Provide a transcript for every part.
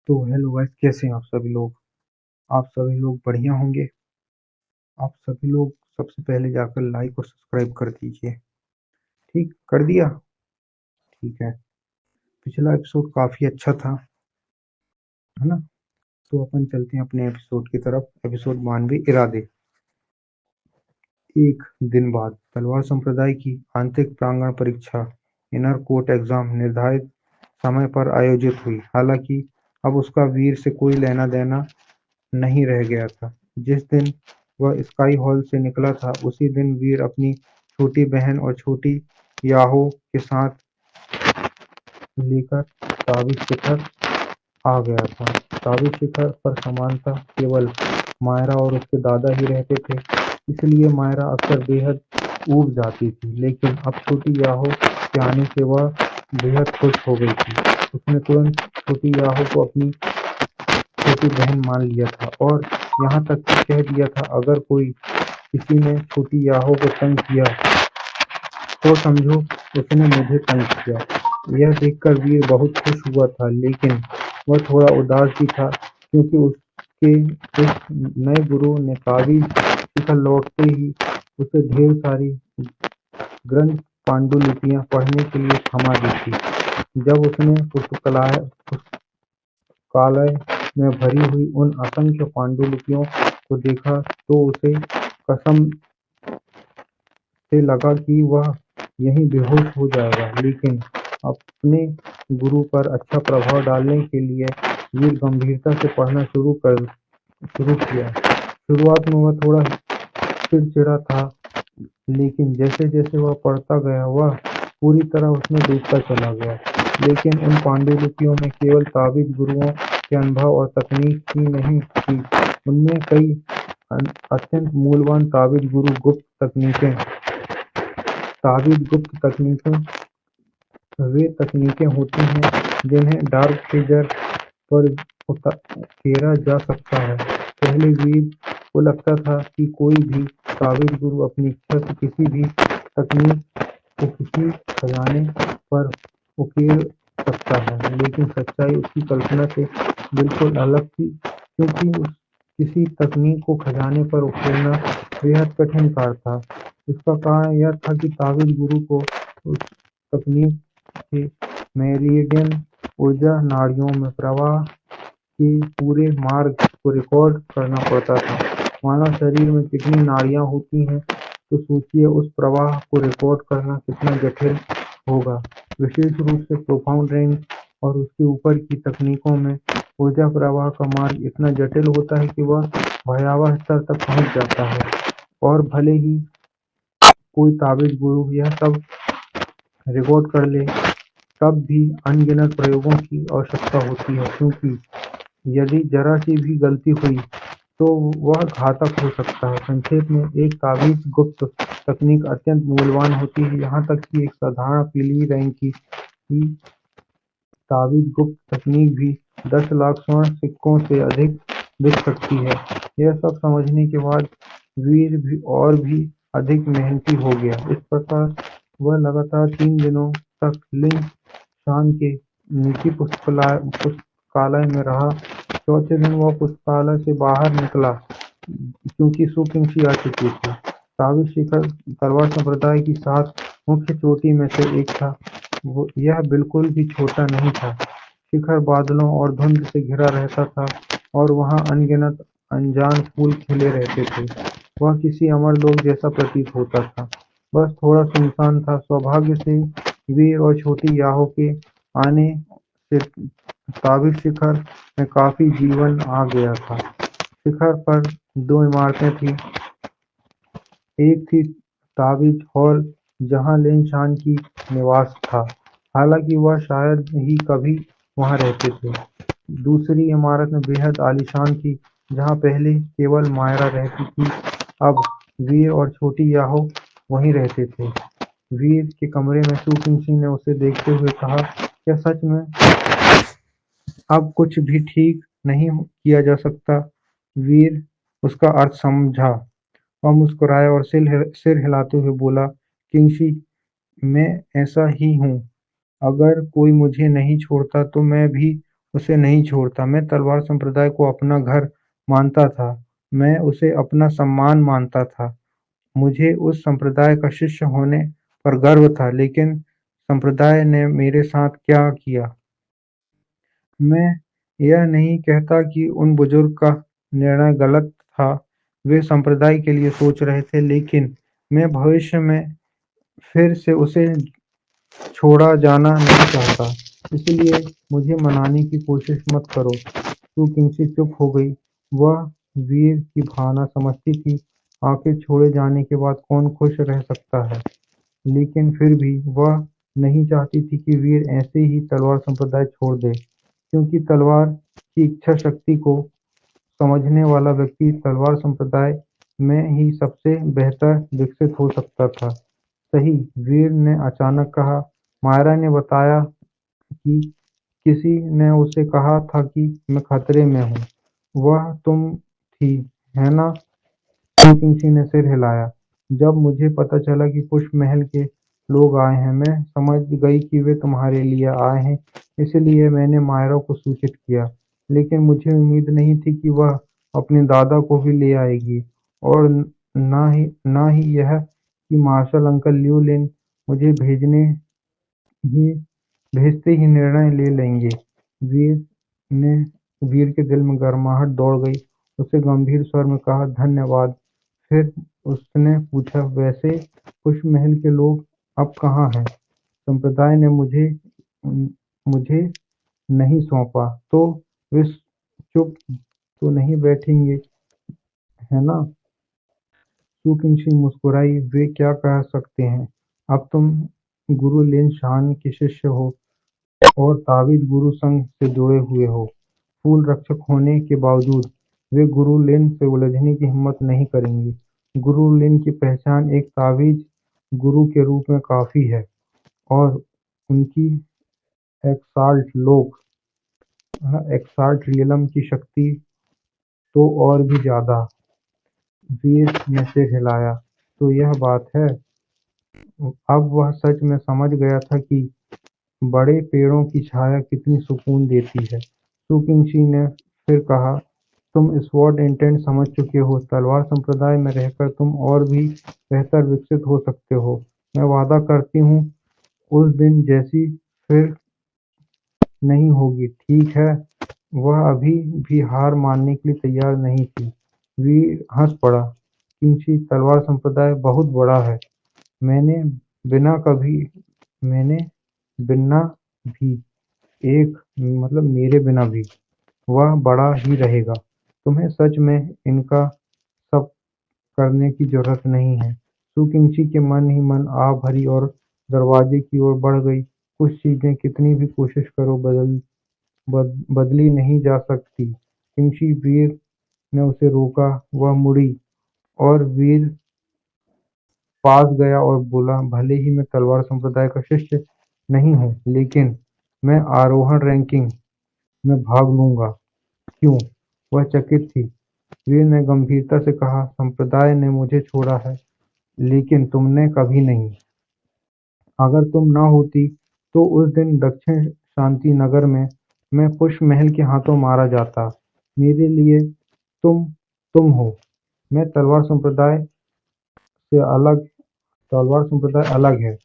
तो hello guys, कैसे हैं आप सभी लोग बढ़िया होंगे। आप सभी लोग सबसे पहले जाकर लाइक और सब्सक्राइब कर दीजिए। ठीक कर दिया। ठीक है। पिछला एपिसोड काफी अच्छा था, है ना। तो अपन चलते हैं अपने एपिसोड की तरफ। एपिसोड 92 इरादे। एक दिन बाद तलवार संप्रदाय की आंतरिक प्रांगण परीक्षा इनर कोर्ट एग्जाम निर्धारित समय पर आयोजित हुई। हालांकि अब उसका वीर से कोई लेना देना नहीं रह गया था। जिस दिन वह स्काई हॉल से निकला था, उसी दिन वीर अपनी छोटी बहन और छोटी याहो के साथ लेकर ताबिश शिखर आ गया था। ताबिश शिखर पर सामान्यतः केवल मायरा और उसके दादा ही रहते थे, इसलिए मायरा अक्सर बेहद ऊब जाती थी। लेकिन अब छोटी याहो के आने से वह बेहद खुश हो गई थी। उसने तुरंत छोटी याहो को अपनी छोटी बहन मान लिया था और यहाँ तक कि कह दिया था, अगर कोई किसी ने छोटी याहो को तंग किया तो समझो उसने मुझे तंग किया। यह देखकर वीर बहुत खुश हुआ था, लेकिन वह थोड़ा उदास भी था, क्योंकि उसके उस नए गुरु ने ताबीज शिखर लौटते ही उसे ढेर सारी ग्रंथ पांडुलिपियां पढ़ने के लिए थमा दी थी। जब उसने पुस्तकालय में भरी हुई उन असंख्य पांडुलिपियों को देखा तो उसे कसम से लगा कि वह यहीं बेहोश हो जाएगा। लेकिन अपने गुरु पर अच्छा प्रभाव डालने के लिए वीर गंभीरता से पढ़ना शुरू किया। शुरुआत में वह थोड़ा चिड़चिड़ा था, लेकिन जैसे-जैसे वह पढ़ता गया, वह पूरी तरह उसमें डूबता चला गया। लेकिन उन पांडुलिपियों में केवल ताबीज गुरुओं के अनुभव और तकनीक ही नहीं थी, उनमें कई अत्यंत मूल्यवान ताबीज गुप्त तकनीकें वे तकनीकें होती हैं जिन्हें डार्क एजर पर उकेरा जा सकता है। पहले वीर को लगता था कि कोई भी ताबीज गुरु अपनी इच्छा से किसी भी तकनीक को किसी खजाने पर उकेर सकता है, लेकिन सच्चाई उसकी कल्पना से बिल्कुल अलग थी, क्योंकि किसी तकनीक को खजाने पर उकेरना बेहद कठिन कार्य था। इसका कारण यह था कि ताबीज गुरु को उस तकनीक के मेरिडियन ऊर्जा नाड़ियों में प्रवाह के पूरे मार्ग को रिकॉर्ड करना पड़ता था। मानव शरीर में कितनी नाड़ियां होती हैं, तो सोचिए उस प्रवाह को रिकॉर्ड करना कितना जटिल होगा। विशेष रूप से प्रोफाउंड रेंज और उसके ऊपर की तकनीकों में ऊर्जा प्रवाह का मार्ग इतना जटिल होता है कि वह भयावह स्तर तक पहुंच जाता है। और भले ही कोई ताबीज गुरु यह सब रिकॉर्ड कर ले, तब भी अनगिनत प्रयोगों की आवश्यकता होती है, क्योंकि यदि जरा सी भी गलती हुई तो वह घातक हो सकता है। संक्षेप में, एक ताबीज गुप्त तकनीक अत्यंत मूल्यवान होती है, यहाँ तक कि एक साधारण पीली रंग की ताबीज गुप्त तकनीक भी 10 लाख स्वर्ण सिक्कों से अधिक बिक सकती है। यह सब समझने के बाद वीर भी अधिक मेहनती हो गया। इस प्रकार वह लगातार 3 दिनों तक लिंग शान के निजी पुस्तकालय में रहा। चौथे दिन वह पुस्तकालय से बाहर निकला, क्योंकि सूक्ष्म आ चुकी थी। ताबीज शिखर तलवार संप्रदाय की 7 मुख्य चोटी में से एक था। यह बिल्कुल भी छोटा नहीं था। शिखर बादलों और धुंध से घिरा रहता था और वहाँ अनगिनत अनजान फूल खिले रहते थे। वह किसी अमर लोक जैसा प्रतीत होता था, बस थोड़ा सुनसान था। सौभाग्य से वीर और छोटी याहो के आने से ताबीज शिखर में काफी जीवन आ गया था। शिखर पर 2 इमारतें थीं। एक थी ताबीज हॉल, जहाँ लिन शान की निवास था, हालांकि वह शायद ही कभी वहाँ रहते थे। दूसरी इमारत में बेहद आलीशान थी, जहाँ पहले केवल मायरा रहती थी। अब वीर और छोटी याहो वहीं रहते थे। वीर के कमरे में सू किंगसी ने उसे देखते हुए कहा, क्या सच में अब कुछ भी ठीक नहीं किया जा सकता? वीर उसका अर्थ समझा। वह मुस्कुराया और सिर हिलाते हुए बोला, किंगसी, मैं ऐसा ही हूँ। अगर कोई मुझे नहीं छोड़ता तो मैं भी उसे नहीं छोड़ता। मैं तलवार संप्रदाय को अपना घर मानता था। मैं उसे अपना सम्मान मानता था। मुझे उस संप्रदाय का शिष्य होने पर गर्व था, लेकिन संप्रदाय ने मेरे साथ क्या किया? मैं यह नहीं कहता कि उन बुजुर्ग का निर्णय गलत था। वे संप्रदाय के लिए सोच रहे थे, लेकिन मैं भविष्य में फिर से उसे छोड़ा जाना नहीं चाहता। इसलिए मुझे मनाने की कोशिश मत करो। तू किंची चुप हो गई। वह वीर की भावना समझती थी। आखिर छोड़े जाने के बाद कौन खुश रह सकता है? लेकिन फिर भी वह नहीं चाहती थी कि वीर ऐसे ही तलवार संप्रदाय छोड़ दे, क्योंकि तलवार की इच्छा शक्ति को समझने वाला व्यक्ति तलवार संप्रदाय में ही सबसे बेहतर विकसित हो सकता था। सही, वीर ने अचानक कहा। मायरा ने बताया कि किसी ने उसे कहा था कि मैं खतरे में हूँ। वह तुम थी, है ना? किंची ने सिर हिलाया। जब मुझे पता चला कि पुष्प महल के लोग आए हैं, मैं समझ गई कि वे तुम्हारे लिए आए हैं, इसलिए मैंने मायरा को सूचित किया। लेकिन मुझे उम्मीद नहीं थी कि वह अपने दादा को भी ले आएगी, और ना ही यह कि मार्शल अंकल ल्यू लिन मुझे ही भेजते ही निर्णय ले लेंगे। वीर ने वीर के दिल में गर्माहट दौड़ गई। उसने गंभीर स्वर में कहा, धन्यवाद। फिर उसने पूछा, वैसे पुष्पमहल के लोग अब कहाँ हैं? संप्रदाय ने मुझे नहीं सौंपा। तो वे चुप तो नहीं बैठेंगे, है ना? सुकिंशी मुस्कुराई। वे क्या कह सकते हैं? अब तुम गुरु लिन शान के शिष्य हो और ताबीज गुरु संघ से जुड़े हुए हो। फूल रक्षक होने के बावजूद वे गुरु लिन से उलझने की हिम्मत नहीं करेंगी। गुरु लिन की पहचान एक ताबीज गुरु के रूप में काफी है, और उनकी एक्साल्ट रियलम की शक्ति तो और भी ज्यादा। वीर ने सिर हिलाया। तो यह बात है। अब वह सच में समझ गया था कि बड़े पेड़ों की छाया कितनी सुकून देती है। सुकिंशी ने फिर कहा, तुम स्वॉर्ड इंटेंट समझ चुके हो। तलवार संप्रदाय में रहकर तुम और भी बेहतर विकसित हो सकते हो। मैं वादा करती हूँ, उस दिन जैसी फिर नहीं होगी, ठीक है? वह अभी भी हार मानने के लिए तैयार नहीं थी। वीर हंस पड़ा। किंची, तलवार संप्रदाय बहुत बड़ा है। मैंने बिना कभी मैंने बिना भी एक मतलब मेरे बिना भी वह बड़ा ही रहेगा। तुम्हें सच में इनका सब करने की जरूरत नहीं है। सुकिंची के मन ही मन आ भरी और दरवाजे की ओर बढ़ गई। कुछ चीजें कितनी भी कोशिश करो बदली नहीं जा सकती। किंची, वीर ने उसे रोका। वह मुड़ी और वीर पास गया और बोला, भले ही मैं तलवार संप्रदाय का शिष्य नहीं हूँ, लेकिन मैं आरोहण रैंकिंग में भाग लूंगा। क्यों? वह चकित थी। वीर ने गंभीरता से कहा, संप्रदाय ने मुझे छोड़ा है, लेकिन तुमने कभी नहीं। अगर तुम न होती तो उस दिन दक्षिण शांति नगर में मैं पुष्प महल के हाथों मारा जाता। मेरे लिए तुम तुम हो। मैं से अलग तलवार संप्रदाय अलग है।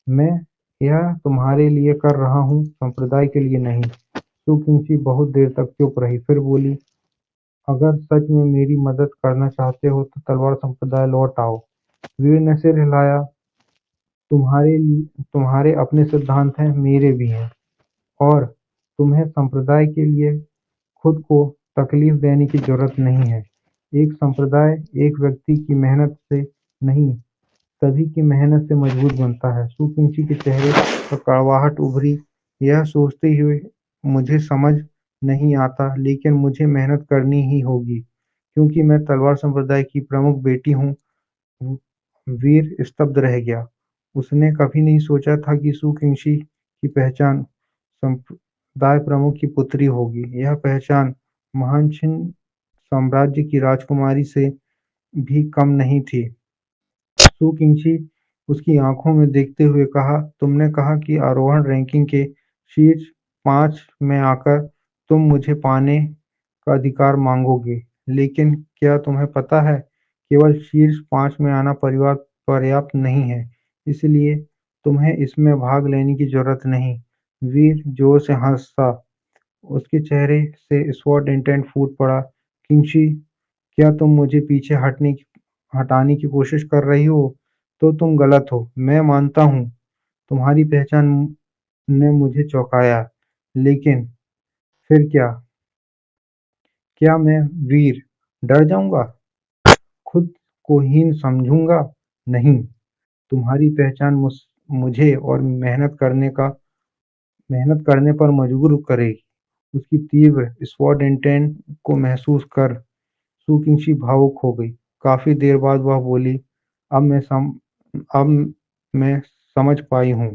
मैं यह तुम्हारे लिए कर रहा हूँ, संप्रदाय के लिए नहीं। सुकिंची बहुत देर तक चुप रही, फिर बोली, अगर सच में मेरी मदद करना चाहते हो तो तलवार संप्रदाय लौट आओ। वीर ने सिर हिलाया। तुम्हारे अपने सिद्धांत हैं, मेरे भी हैं, और तुम्हें संप्रदाय के लिए खुद को तकलीफ देने की जरूरत नहीं है। एक संप्रदाय एक व्यक्ति की मेहनत से नहीं, सभी की मेहनत से मजबूत बनता है। सुकिंची के चेहरे पर कड़वाहट उभरी। यह सोचते हुए, मुझे समझ नहीं आता, लेकिन मुझे मेहनत करनी ही होगी, क्योंकि मैं तलवार संप्रदाय की प्रमुख बेटी हूँ। वीर स्तब्ध रह गया। उसने कभी नहीं सोचा था कि सुकिंशी की पहचान संप्रदाय प्रमुख की पुत्री होगी। यह पहचान महान छिन साम्राज्य की राजकुमारी से भी कम नहीं थी। सुकिंशी उसकी आंखों में देखते हुए कहा, तुमने कहा कि आरोहण रैंकिंग के शीर्ष 5 में आकर तुम मुझे पाने का अधिकार मांगोगे, लेकिन क्या तुम्हें पता है, केवल शीर्ष 5 में आना परिवार पर्याप्त नहीं है, इसलिए तुम्हें इसमें भाग लेने की जरूरत नहीं। वीर जोर से हंसा। उसके चेहरे से स्वॉर्ड इंटेंट फूट पड़ा। किंगशी, क्या तुम मुझे पीछे हटाने की कोशिश कर रही हो? तो तुम गलत हो। मैं मानता हूँ तुम्हारी पहचान ने मुझे चौंकाया, लेकिन फिर क्या? क्या मैं वीर डर जाऊंगा? खुद को हीन समझूंगा? नहीं। तुम्हारी पहचान मुझे और मेहनत करने पर मजबूर करेगी। उसकी तीव्र स्वॉर्ड इंटेंट को महसूस कर सू किंगशी भावुक हो गई। काफी देर बाद वह बोली, अब मैं सम अब मैं समझ पाई हूँ।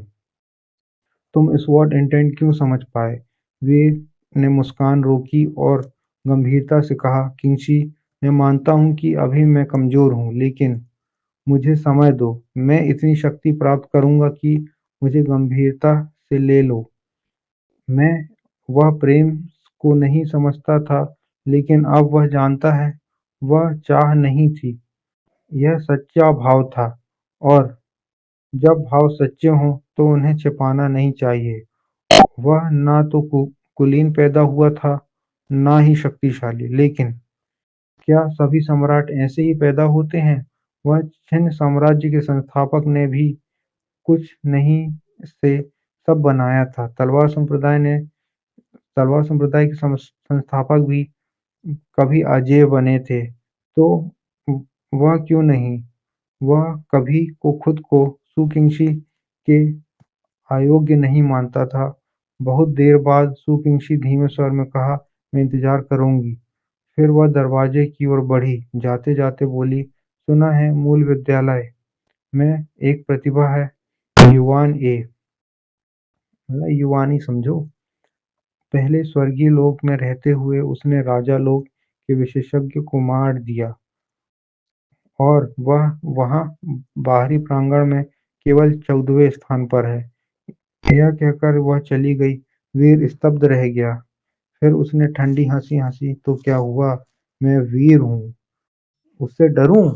तुम स्वॉर्ड इंटेंट क्यों समझ पाए? वीर ने मुस्कान रोकी और गंभीरता से कहा, किंगशी, मैं मानता हूँ कि अभी मैं कमजोर हूँ, लेकिन मुझे समय दो। मैं इतनी शक्ति प्राप्त करूंगा कि मुझे गंभीरता से ले लो। मैं वह प्रेम को नहीं समझता था, लेकिन अब वह जानता है। वह चाह नहीं थी, यह सच्चा भाव था, और जब भाव सच्चे हों तो उन्हें छिपाना नहीं चाहिए। वह ना तो कुलीन पैदा हुआ था, ना ही शक्तिशाली, लेकिन क्या सभी सम्राट ऐसे ही पैदा होते हैं? वह छिन्न साम्राज्य के संस्थापक ने भी कुछ नहीं से सब बनाया था। तलवार संप्रदाय के संस्थापक भी कभी अजेय बने थे, तो वह क्यों नहीं? वह कभी को खुद को सुकिंगशी के अयोग्य नहीं मानता था। बहुत देर बाद सुकिंगशी धीमे स्वर में कहा, मैं इंतजार करूंगी। फिर वह दरवाजे की ओर बढ़ी, जाते जाते बोली, सुना है मूल विद्यालय में एक प्रतिभा है, युवान ए, मतलब युवानी समझो। पहले स्वर्गीय लोक में रहते हुए उसने राजा लोक के विशेषज्ञ को मार दिया, और वह वहां बाहरी प्रांगण में केवल 14वें स्थान पर है। यह कहकर वह चली गई। वीर स्तब्ध रह गया। फिर उसने ठंडी हंसी हंसी, तो क्या हुआ? मैं वीर हूँ, उससे डरूं?